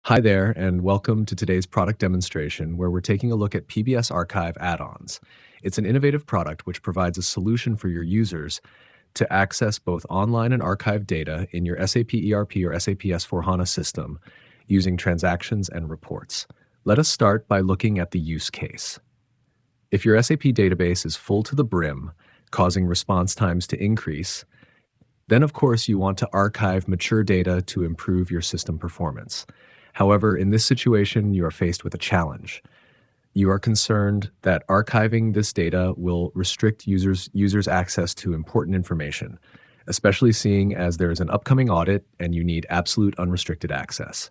Hi there, and welcome to today's product demonstration where we're taking a look at PBS Archive Add Ons. It's an innovative product which provides a solution for your users to access both online and archived data in your SAP ERP or SAP S/4HANA system using transactions and reports. Let us start by looking at the use case. If your SAP database is full to the brim, causing response times to increase, then of course you want to archive mature data to improve your system performance. However, in this situation, you are faced with a challenge. You are concerned that archiving this data will restrict users' access to important information, especially seeing as there is an upcoming audit and you need absolute unrestricted access.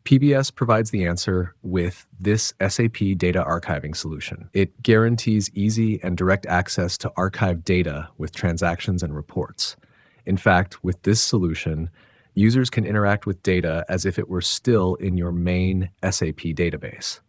PBS provides the answer with this SAP data archiving solution. It guarantees easy and direct access to archived data with transactions and reports. In fact, with this solution, users can interact with data as if it were still in your main SAP database.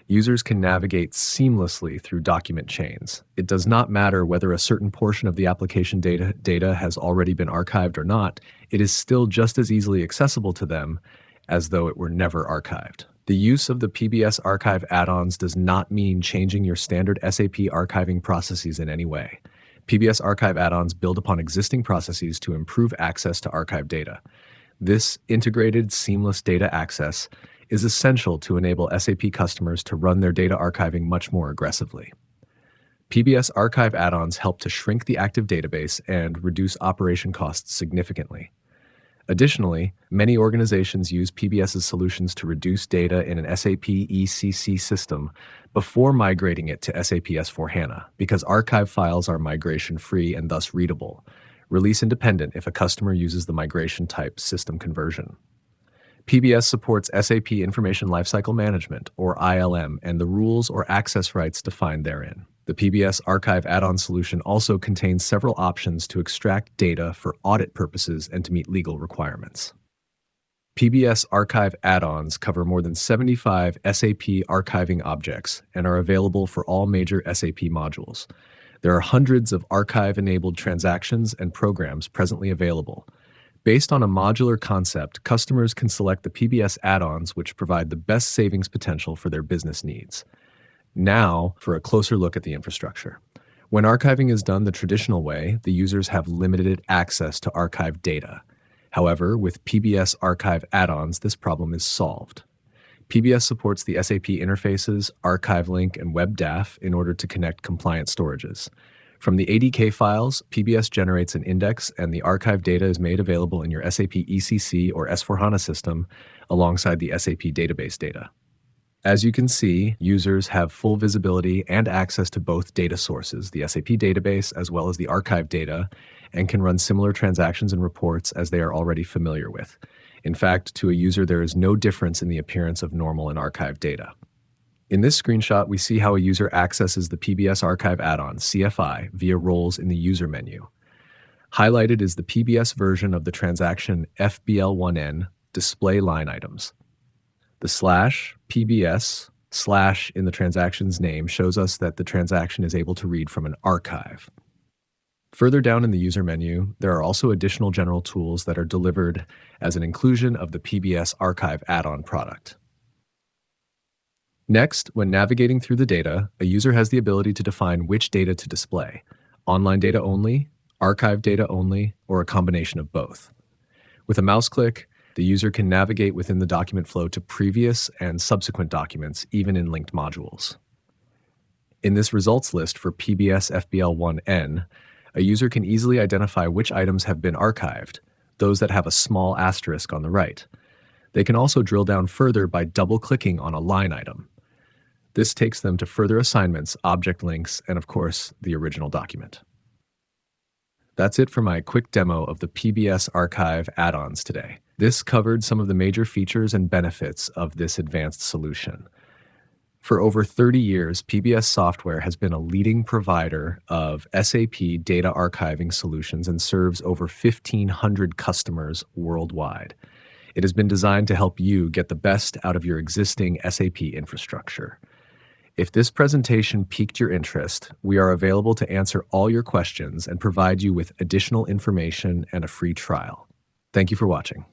Users can navigate seamlessly through document chains. It does not matter whether a certain portion of the application data has already been archived or not, it is still just as easily accessible to them as though it were never archived. The use of the PBS Archive add-ons does not mean changing your standard SAP archiving processes in any way. PBS Archive add-ons build upon existing processes to improve access to archived data. This integrated, seamless data access is essential to enable SAP customers to run their data archiving much more aggressively. PBS Archive add-ons help to shrink the active database and reduce operation costs significantly. Additionally, many organizations use PBS's solutions to reduce data in an SAP ECC system before migrating it to SAP S/4HANA because archive files are migration-free and thus readable, release-independent if a customer uses the migration-type system conversion. PBS supports SAP Information Lifecycle Management, or ILM, and the rules or access rights defined therein. The PBS Archive add-on solution also contains several options to extract data for audit purposes and to meet legal requirements. PBS Archive add-ons cover more than 75 SAP archiving objects and are available for all major SAP modules. There are hundreds of archive-enabled transactions and programs presently available. Based on a modular concept, customers can select the PBS add-ons which provide the best savings potential for their business needs. Now, for a closer look at the infrastructure. When archiving is done the traditional way, the users have limited access to archived data. However, with PBS Archive add-ons, this problem is solved. PBS supports the SAP interfaces, Archive Link, and WebDAF in order to connect compliant storages. From the ADK files, PBS generates an index and the archive data is made available in your SAP ECC or S/4HANA system alongside the SAP database data. As you can see, users have full visibility and access to both data sources, the SAP database as well as the archive data, and can run similar transactions and reports as they are already familiar with. In fact, to a user, there is no difference in the appearance of normal and archived data. In this screenshot, we see how a user accesses the PBS Archive add-on, CFI, via roles in the user menu. Highlighted is the PBS version of the transaction FBL1N display line items. The /PBS / in the transaction's name shows us that the transaction is able to read from an archive. Further down in the user menu, there are also additional general tools that are delivered as an inclusion of the PBS Archive add-on product. Next, when navigating through the data, a user has the ability to define which data to display: online data only, archive data only, or a combination of both. With a mouse click, the user can navigate within the document flow to previous and subsequent documents, even in linked modules. In this results list for PBS FBL1N, a user can easily identify which items have been archived, those that have a small asterisk on the right. They can also drill down further by double-clicking on a line item. This takes them to further assignments, object links, and of course, the original document. That's it for my quick demo of the PBS Archive add-ons today. This covered some of the major features and benefits of this advanced solution. For over 30 years, PBS Software has been a leading provider of SAP data archiving solutions and serves over 1,500 customers worldwide. It has been designed to help you get the best out of your existing SAP infrastructure. If this presentation piqued your interest, we are available to answer all your questions and provide you with additional information and a free trial. Thank you for watching.